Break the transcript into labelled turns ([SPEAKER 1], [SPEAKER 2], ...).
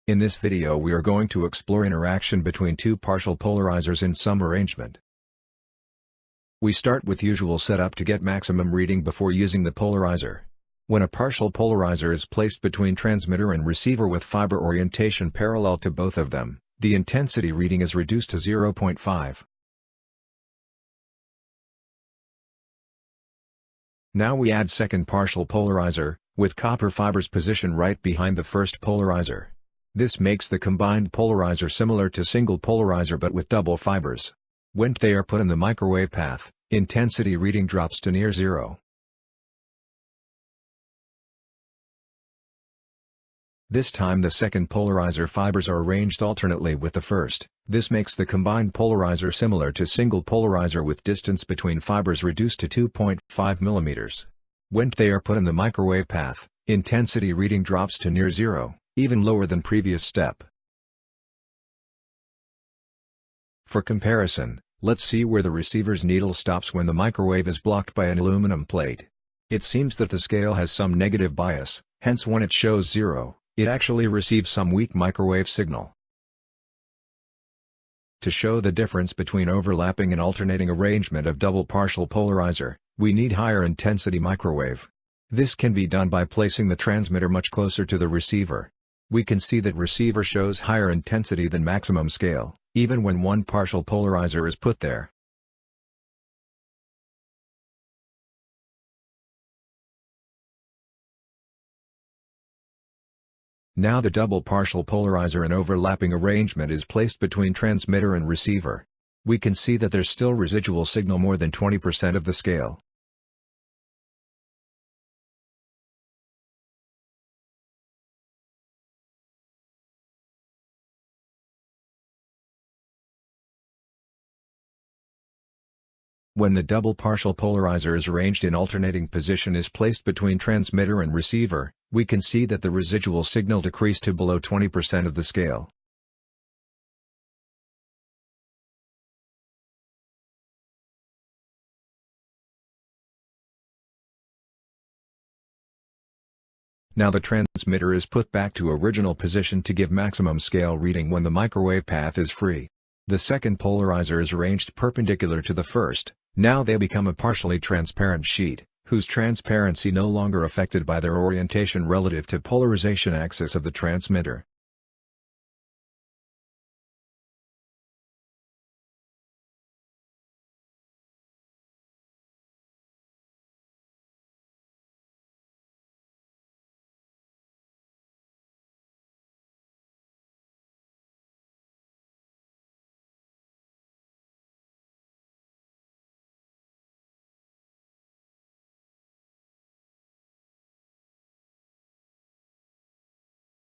[SPEAKER 1] In this video we are going to explore interaction between two partial polarizers in some arrangement. We start with usual setup to get maximum reading before using the polarizer. When a partial polarizer is placed between transmitter and receiver with fiber orientation parallel to both of them, the intensity reading is reduced to 0.5. Now we add second partial polarizer, with copper fibers positioned right behind the first polarizer. This makes the combined polarizer similar to single polarizer but with double fibers. When they are put in the microwave path, intensity reading drops to near zero. This time the second polarizer fibers are arranged alternately with the first. This makes the combined polarizer similar to single polarizer with distance between fibers reduced to 2.5 mm. When they are put in the microwave path, intensity reading drops to near zero, even lower than previous step. For comparison, let's see where the receiver's needle stops when the microwave is blocked by an aluminum plate. It seems that the scale has some negative bias, hence when it shows zero, it actually receives some weak microwave signal. To show the difference between overlapping and alternating arrangement of double partial polarizer, we need higher intensity microwave. This can be done by placing the transmitter much closer to the receiver. We can see that receiver shows higher intensity than maximum scale, even when one partial polarizer is put there. Now the double partial polarizer in overlapping arrangement is placed between transmitter and receiver. We can see that there's still residual signal more than 20% of the scale. When the double partial polarizer is arranged in alternating position is placed between transmitter and receiver, we can see that the residual signal decreased to below 20% of the scale. Now the transmitter is put back to original position to give maximum scale reading when the microwave path is free. The second polarizer is arranged perpendicular to the first. Now they become a partially transparent sheet, whose transparency no longer affected by their orientation relative to polarization axis of the transmitter.